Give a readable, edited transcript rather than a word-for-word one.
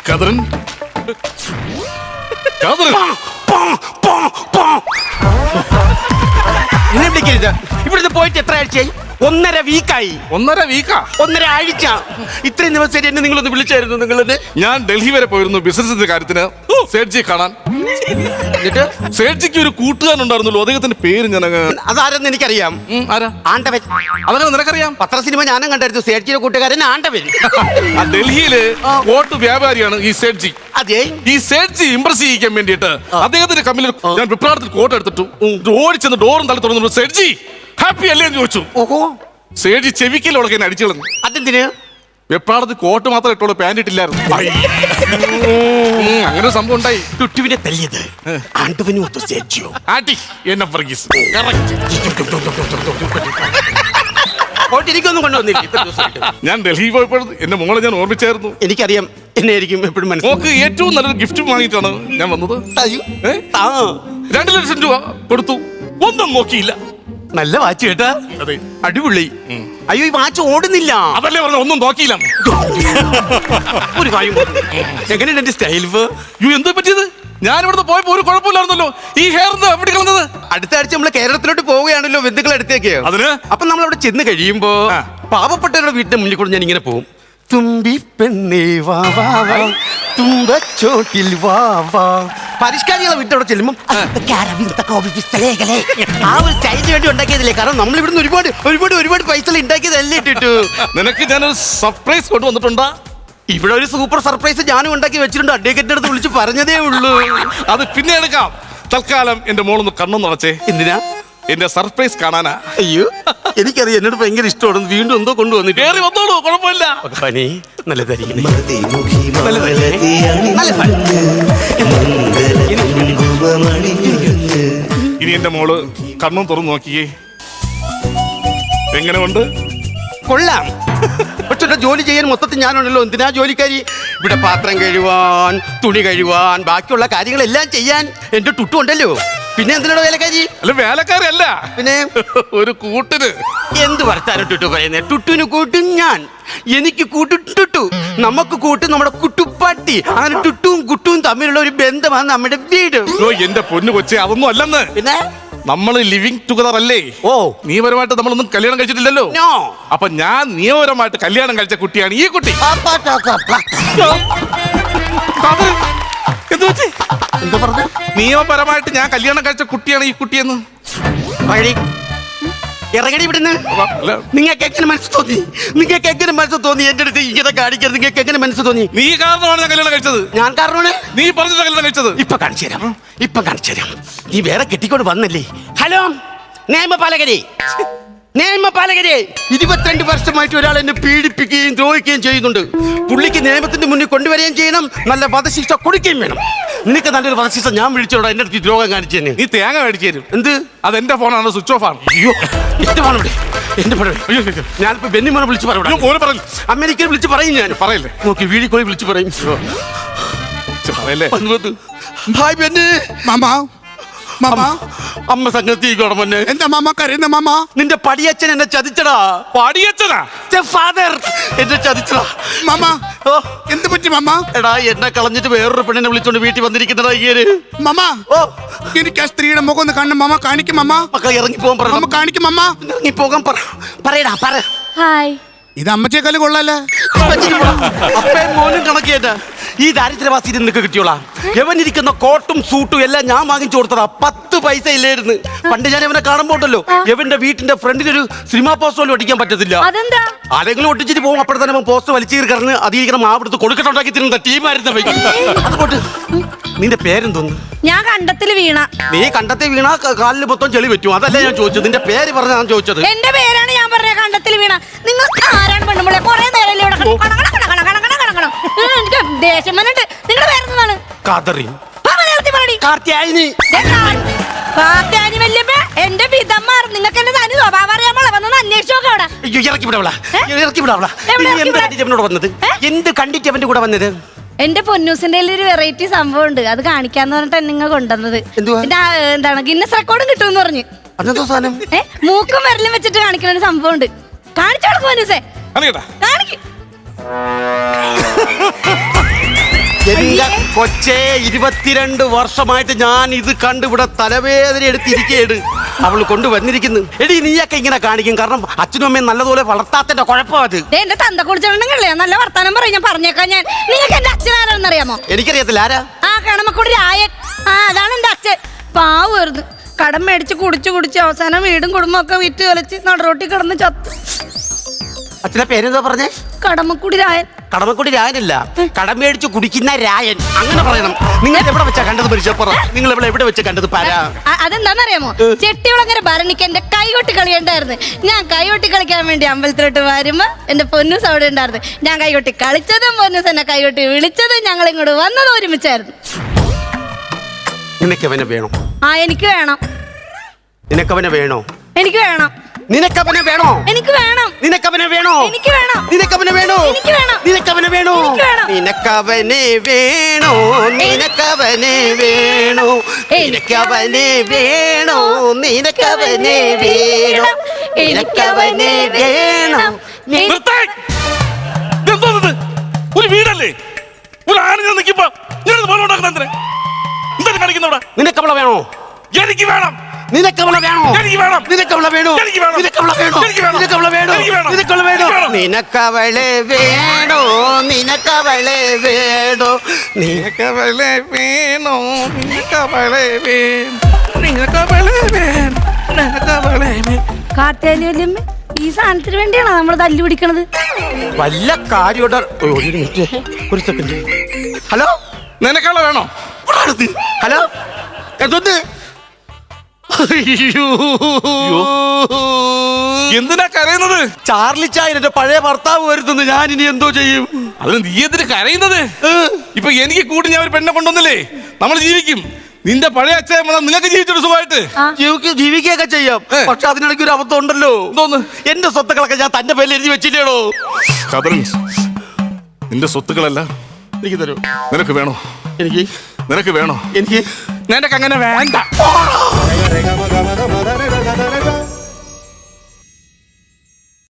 കതറൻ എന്നെ വിളിക്കരുത്. ഇവിടുന്ന് പോയിട്ട് എത്ര ആഴ്ചയായി? 1.5 വീക്കായി. 1.5 വീക്കാ? 1.5 ആഴ്ച. ഇത്രയും ദിവസം എന്നെ നിങ്ങളൊന്ന് വിളിച്ചായിരുന്നു. നിങ്ങളത് ഞാൻ ഡൽഹി വരെ പോയിരുന്നു ബിസിനസിന്റെ കാര്യത്തിന് സേഠ്ജിയെ കാണാൻ. എന്നിട്ട് സേഠ്ജിക്ക് ഒരു കൂട്ടുകാരൻ ഉണ്ടായിരുന്നല്ലോ, അദ്ദേഹത്തിന്റെ പേര് ഞാൻ അതാരെന്ന് എനിക്കറിയാം. ആരാ? ആണ്ടവൻ. അതൊക്കെ നിനക്കറിയാം? പത്ര സിനിമ ഞാനും കണ്ടായിരുന്നു. സേഠ്ജിയുടെ കൂട്ടുകാരൻ ആണ്ടവൻ. ആ ഡൽഹിയില് കോട്ട് വ്യാപാരിയാണ് ഈ സേഠ്ജി. അതെ. ഈ സേഠ്ജി ഇംപ്രസ് ചെയ്യിക്കാൻ വേണ്ടിയിട്ട് അദ്ദേഹത്തിന്റെ കമ്പനിയിൽ ഞാൻ വിപ്രാടത്തിൽ കോട്ട് എടുത്തിട്ടു ഓടിച്ചെന്ന് ഡോറും തള്ളി തുറന്നു. സേഠ്ജി ഹാപ്പി അല്ലേ എന്ന് ചോദിച്ചു. ഓഹോ. സേഠ്ജി ചെവിക്കലോടൊക്കെ എന്നെ അടിച്ചു കളഞ്ഞു. അതെന്തിന്? വെപ്രാടത്ത് കോട്ട് മാത്രം ഇട്ടോളൂ, പാന്റ് ഇട്ടില്ലായിരുന്നു. അങ്ങനെ ഒരു സംഭവം ഉണ്ടായി. ടുട്ടുവിനെ തല്ലിയത് ആണ്ടവനും ഒത്തു സേഠ്ജിയോ? ആട്ടി എന്നെ വർഗീസ്. എനിക്കൊന്നും കൊണ്ടുവന്നില്ല. ഞാൻ ഡൽഹി പോയപ്പോൾ എന്റെ മോളെ ഞാൻ ഓർമ്മിച്ചായിരുന്നു. എനിക്കറിയാം, എന്നെ ആയിരിക്കും എപ്പോഴും മോക്ക് ഏറ്റവും നല്ലൊരു ഗിഫ്റ്റ് വാങ്ങിയിട്ടാണ് ഞാൻ വന്നത്. 2 ലക്ഷം രൂപ കൊടുത്തു, ഒന്നും നോക്കിയില്ല. നല്ല വാച്ച് കേട്ടാ. അതെ, അടിപൊളി. അയ്യോ, ഈ വാച്ച് ഓടുന്നില്ല. അതല്ലേ പറഞ്ഞ ഒന്നും നോക്കിയില്ല. ഒരു കാര്യം, എങ്ങനെയുണ്ട് എന്റെ സ്റ്റൈൽ? എന്താ പറ്റിയത്? ഞാൻ ഇവിടുന്ന് പോയപ്പോ ഒരു കുഴപ്പമില്ലായിരുന്നല്ലോ. ഈ ഹെയർ എന്താ എവിടെ കളഞ്ഞത്? അടുത്ത ആഴ്ച നമ്മള് കേരളത്തിലോട്ട് പോവുകയാണല്ലോ, ബന്ധുക്കളെ അടുത്തേക്ക്. അതിന് അപ്പൊ നമ്മൾ അവിടെ ചെന്ന് കഴിയുമ്പോ പാവപ്പെട്ടവരുടെ വീട്ടിന്റെ മുന്നിൽ കൂടെ ഞാൻ ഇങ്ങനെ പോകും. തുമ്പി പെണ്ണേ വാ വാ വാ, തുമ്പച്ചോട്ടിൽ വാ വാ. പരിഷ്കാരികളെ വീട്ടോടെ ചെല്ലുമ്പോൾ ആ ഒരു സ്റ്റൈലിന് വേണ്ടി ഉണ്ടാക്കിയതില്ലേ. കാരണം നമ്മൾ ഇവിടുന്ന് ഒരുപാട് ഒരുപാട് ഒരുപാട് പൈസ ഉണ്ടാക്കിയതല്ലേ ഇട്ടിട്ടു. നിനക്ക് ഞാനൊരു സർപ്രൈസ് കൊണ്ടുവന്നിട്ടുണ്ടാ. ഇവിടെ ഒരു സൂപ്പർ സർപ്രൈസ് ഞാനും ഉണ്ടാക്കി വെച്ചിട്ടുണ്ട്. അഡ്വക്കേറ്റിന്റെ അടുത്ത് വിളിച്ച് പറഞ്ഞതേ ഉള്ളൂ. അത് പിന്നെ എടുക്കാം. തൽക്കാലം എന്റെ മോളൊന്ന് കണ്ണൊന്ന് അടച്ചേ. എന്തിനാ? എന്റെ സർപ്രൈസ് കാണാനാ. അയ്യോ, എനിക്കറിയാം, എന്നോട് ഭയങ്കര ഇഷ്ടമാണ്. വീണ്ടും എന്തോ കൊണ്ടുവന്നിട്ട്. കേറി വന്നോളൂ, കുഴപ്പമില്ല. പനി നല്ലതായിരിക്കും. ഇനി എന്റെ മോള് കണ്ണും തുറന്നു നോക്കിയേ. എങ്ങനെ ഉണ്ട്? കൊള്ളാം. പക്ഷെ ജോലി ചെയ്യാൻ മൊത്തത്തിൽ ഞാനുണ്ടല്ലോ. എന്തിനാ ജോലിക്കാരി? ഇവിടെ പാത്രം കഴുവാൻ, തുണി കഴുവാൻ, ബാക്കിയുള്ള കാര്യങ്ങളെല്ലാം ചെയ്യാൻ എന്റെ ടുട്ടു ഉണ്ടല്ലോ. പിന്നെ എന്തിനാണോ വേലക്കാരി? അല്ല, വേലക്കാരല്ല, പിന്നെ ഒരു കൂട്ടിന്. എന്ത് വർത്താനം ടുട്ടു പറയുന്നത്? ടുട്ടുവിന് കൂട്ടും ഞാൻ, എനിക്ക് കൂട്ടു ടുട്ടു, നമുക്ക് കൂട്ട് നമ്മുടെ കുട്ടുപ്പാട്ടി. അങ്ങനെ ടുട്ടുവും കുട്ടുവും തമ്മിലുള്ള ഒരു ബന്ധമാണ് നമ്മുടെ വീട്. എന്റെ പൊന്നു കൊച്ചേ, അതൊന്നും അല്ലെന്ന്. പിന്നെ നമ്മള് ലിവിങ് ടുഗദർ അല്ലേ? ഓ, നിയമപരമായിട്ട് നമ്മളൊന്നും കല്യാണം കഴിച്ചിട്ടില്ലല്ലോ. അപ്പൊ ഞാൻ നിയമപരമായിട്ട് കല്യാണം കഴിച്ച കുട്ടിയാണ് ഈ കുട്ടി. എന്താ പറഞ്ഞ? നിയമപരമായിട്ട് ഞാൻ കല്യാണം കഴിച്ച കുട്ടിയാണ് ഈ കുട്ടിയെന്ന്. ഇറങ്ങടി ഇവിടുന്ന്. നിങ്ങൾക്ക് എങ്ങനെ മനസ്സ് തോന്നി? നിങ്ങൾക്ക് എങ്ങനെ മനസ്സ് തോന്നി എന്റെ അടുത്ത് ഇങ്ങനെ കാണിക്കരുത്? നിങ്ങൾക്ക് എങ്ങനെ മനസ്സ് തോന്നി? നീ കാരണമാണ് ഞാൻ കല്യാണം കഴിച്ചത്. ഞാൻ കാരണമാണ്? നീ പറഞ്ഞിട്ട് കല്യാണം കഴിച്ചത്. ഇപ്പൊ കാണിച്ചു തരാം, ഇപ്പൊ കാണിച്ചു തരാം. നീ വേറെ കെട്ടിക്കൊണ്ട് വന്നല്ലേ? ഹലോ നിയമപാലകരെ, നിയമപാലകരെ, 22 വർഷമായിട്ട് ഒരാൾ എന്നെ പീഡിപ്പിക്കുകയും ദ്രോഹിക്കുകയും ചെയ്യുന്നുണ്ട്. പുള്ളിക്ക് നിയമത്തിന്റെ മുന്നിൽ കൊണ്ടുവരികയും ചെയ്യണം, നല്ല വധശിക്ഷ കൊടുക്കുകയും വേണം. നിനക്ക് നല്ലൊരു വധശിക്ഷ ഞാൻ വിളിച്ചോടാ എന്റെ അടുത്ത് ദ്രോഹം കാണിച്ചു തന്നെ. നീ തേങ്ങ മേടിച്ചു തരും. എന്ത്? അതെന്റെ ഫോണാണ്, സ്വിച്ച് ഓഫ് ആണ്. അയ്യോ, ഇഷ്ടമാണ് ഇവിടെ എന്റെ പടം. ഞാനിപ്പോ ബെന്നിമോനെ വിളിച്ച് പറയും, അമേരിക്കയിൽ വിളിച്ച് പറയും. ഞാൻ പറയില്ലേ? നോക്കി വീഡിയോ കോളിൽ വിളിച്ച് പറയും. ഹായ് ബെന്നി. മാമാ, മാമാ, അമ്മ സംഗതിക്കോടെ മോനെ. എന്താ മാമ കരയുന്ന? മാമ, നിന്റെ പടിയച്ഛൻ എന്നെ ചതിച്ചടാ. പടിയച്ഛനാ? ഫാദർ എന്നെ ചതിച്ചടാ. മാമ, എന്ത് പറ്റി മാമ? എടാ, എന്നെ കളഞ്ഞിട്ട് വേറൊരു പെണ്ണിനെ വിളിച്ചോണ്ട് വീട്ടിൽ വന്നിരിക്കുന്നതാ ഇങ്ങനെ. മാമ, എനിക്ക് ആ സ്ത്രീയുടെ മുഖം ഒന്ന് കാണണം മാമ. കാണിക്കും മാമ. മക്കളെ ഇറങ്ങി പോകാൻ പറഞ്ഞു. കാണിക്കും മാമ. ഇറങ്ങി പോകാൻ പറയടാ, പറ. ഹായ്. ഇത് അമ്മച്ചേക്കാല് കൊള്ളാല്ലേ? അപ്പേ മോനും കണക്കേറ്റ. ഈ ദാരിദ്ര്യവാസി നിനക്ക് കിട്ടിയോളാ. എവനിരിക്കുന്ന കോട്ടും സൂട്ടും എല്ലാം ഞാൻ വാങ്ങിച്ചു കൊടുത്തതാ. 10 പൈസ ഇല്ലായിരുന്നു. പണ്ട് ഞാൻ ഇവനെ കാണുമ്പോണ്ടല്ലോ, എവന്റെ വീട്ടിന്റെ ഫ്രണ്ടിലൊരു സിനിമാ പോസ്റ്റർ പോലും ഒട്ടിക്കാൻ പറ്റത്തില്ല. അതെന്താ? ആരെങ്കിലും ഒട്ടിച്ചിട്ട് പോകും. അപ്പോഴത്തന്നെ പോസ്റ്റർ വലിച്ചു കറന്ന് അതിരിക്കുന്ന മാവെടുത്ത് കൊടുക്കട്ടുണ്ടാക്കി തിരുന്ന ടീമായിരുന്നു. അതുകൊണ്ട് നിന്റെ പേരെന്തോന്നു? ഞാൻ കണ്ടത്തില് വീണ. നീ കണ്ടത്തിൽ വീണ കാലിന് മൊത്തം ചെളി പറ്റും. അതല്ല ഞാൻ ചോദിച്ചത്, നിന്റെ പേര് പറഞ്ഞ ഞാൻ ചോദിച്ചത്. എന്റെ പേരാണ് ഞാൻ പറഞ്ഞ കണ്ടത്തിൽ വീണ. നിങ്ങൾ ആരാണ് പെണ്ണുമ്പളെ? കൊറേ നേരം എനിക്ക് ദേഷ്യം വന്നിട്ട്. നിങ്ങളുടെ പേരെന്താണ്? എന്റെ വിധന്മാർ. നിങ്ങൾക്ക് എന്റെ തനി സ്വഭാവം അറിയാമോ? വന്നൊന്ന് അന്വേഷിച്ചു നോക്കാം അവിടെ. എന്ത് കണ്ടിട്ട് അവന്റെ കൂടെ വന്നത്? എന്റെ പൊന്നൂസിന്റെ ഒരു വെറൈറ്റി സംഭവം ഉണ്ട്, അത് കാണിക്കാന്ന് പറഞ്ഞിട്ട് നിങ്ങൾ കൊണ്ടുവന്നത്. എന്താണ് ഗിന്നസ് റെക്കോർഡും കിട്ടുമെന്ന് പറഞ്ഞു. മൂക്കും വിരലും വെച്ചിട്ട് കാണിക്കുന്ന ഒരു സംഭവം ഉണ്ട്. കാണിച്ചു കൊടുക്കും പൊന്നൂസേ. കാണിക്കും. എന്റെ കൊച്ചേ 22 വർഷമായിട്ട് ഞാൻ ഇത് കണ്ട് ഇവിടെ തലവേദന എടുത്തിരിക്കുകയാണ് അവൾ കൊണ്ടുവന്നിരിക്കുന്നു. എടി നീയൊക്കെ ഇങ്ങനെ കാണിക്കും, കാരണം അച്ഛനും അമ്മയും നല്ലതുപോലെ വളർത്താത്തന്റെ കുഴപ്പം അത്. എന്റെ തന്ത കുടിച്ചിട്ടുണ്ടെങ്കിലേ നല്ല വർത്താനം പറയും. ഞാൻ പറഞ്ഞേക്കാം. നിങ്ങൾക്ക് എന്റെ അച്ഛൻ ആരാണെന്ന് അറിയാമോ? എനിക്കറിയത്തില്ല. ആരാ? ആ കടമക്കുടി രായൻ. ആ അതാണ് എന്റെ അച്ഛൻ. പാവുമായിരുന്നു. കടം മേടിച്ച് കുടിച്ച് അവസാനം വീടും കുടുംബം ഒക്കെ വിറ്റ് കളിച്ച് നടുറോട്ടി കിടന്ന് ചത്തു. അച്ഛനെ പേരെന്താ പറഞ്ഞേ? കടമക്കുടി രായൻ. കടമക്കുടി രായനല്ല, കടം മേടിച്ച് കുടിക്കുന്ന രായൻ. അങ്ങനെ പറയണം. നിങ്ങൾ എവിടെ വെച്ചാ കണ്ടത്? പരിചയപ്പുറ നിങ്ങൾ എവിടെ വെച്ച് കണ്ടത്? പാരാ. അതെന്താന്നറിയാമോ? ചെട്ടികുളങ്ങര ഭരണിക്ക് എന്റെ കൈകൊട്ടി കളിയുണ്ടായിരുന്നു. ഞാൻ കൈകൊട്ടി കളിക്കാൻ വേണ്ടി അമ്പലത്തിലോട്ട് വരുമ്പോ എന്റെ പൊന്നൂസ് അവിടെ ഉണ്ടായിരുന്നു. ഞാൻ കൈകൊട്ടി കളിച്ചതും പൊന്നൂസ് എന്നെ കൈകൊട്ടി വിളിച്ചതും ഞങ്ങൾ ഇങ്ങോട്ട് വന്നതും ഒരുമിച്ചായിരുന്നു. നിനക്കവനെ വേണോ? ആ എനിക്ക് വേണം. നിനക്കവനെ വേണോ? എനിക്ക് വേണം. നിനക്കവനെ വേണോ? എനിക്ക് വേണം. നിനക്കവനെ വേണോ? എനിക്ക് വേണം. നിനക്കവനെ വേണോ? എനിക്ക് വേണം. നിനക്കവനെ വേണോ? എനിക്ക് വേണം. നിനക്കവനെ വേണോ? നിനക്കവനെ വേണോ? നിനക്കവനെ വേണോ? നിനക്കവനെ വേണോ? നിനക്കവനെ വേണോ? നിർത്താൻ. ഇതെന്തോന്നത്? ഒരു വീടല്ലേ? ഒരു ആണിനെ നിൽക്കുമ്പോ ഞാനത് പോലെ ഉണ്ടാക്കുന്ന എന്താണ് കാണിക്കുന്നവിടെ? നിനക്കവളെ വേണോ? എനിക്ക് വേണം. നിനക്കവളെ വേണോ? എനിക്ക് വേണം. നിനക്കവളെ വേണോ? എനിക്ക് വേണം. നിനക്കവളെ വേണോ? എനിക്ക് വേണം. നിനക്കവളെ വേണോ? എനിക്ക് വേണം. നിനക്കവളെ വേണോ? എനിക്ക് വേണം. നിനക്കവളെ വേണോ? നിനക്കവളെ വേണോ? നിനക്കവളെ വേണോ? നിനക്കവളെ വേണോ? നിനക്കവളെ വേണോ? നിനക്കവളെ വേണോ? കാത്തേലി വല്യമ്മ ഈ സാധനത്തിന് വേണ്ടിയാണോ നമ്മൾ തല്ലു പിടിക്കണത്? വല്ല കാര്യോടെ ഒരു മിനിറ്റ്, ഒരു സെക്കൻഡ്. ഹലോ, നിനക്കവളെ വേണോ? ഹലോ, എന്തോന്ന്? എന്തിനാ കരയുന്നത്? ചാർലി ചായൻ എന്റെ പഴയ ഭർത്താവ് വരുത്തുന്നു. ഞാൻ ഇനി എന്തോ ചെയ്യും? അതിന് നീ എന്തിന് കരയുന്നത്? ഇപ്പൊ എനിക്ക് കൂടി ഞാൻ ഒരു പെണ്ണെ കൊണ്ടുവന്നില്ലേ, നമ്മൾ ജീവിക്കും. നിന്റെ പഴയ അച്ഛൻ നിങ്ങൾക്ക് ജീവിച്ചൊരു സുഖമായിട്ട് ജീവിക്കുകയൊക്കെ ചെയ്യാം. പക്ഷെ അതിനിടയ്ക്ക് ഒരു അബദ്ധം ഉണ്ടല്ലോ. എന്തോന്ന്? എന്റെ സ്വത്തുക്കളൊക്കെ ഞാൻ തന്റെ പേരിൽ എഴുതി വെച്ചില്ലേടോ. നിന്റെ സ്വത്തുക്കളല്ല എനിക്ക് തരൂ. നിനക്ക് വേണോ? എനിക്ക് നിനക്ക് വേണോ? എനിക്ക് നിനക്ക് അങ്ങനെ വേണ്ട.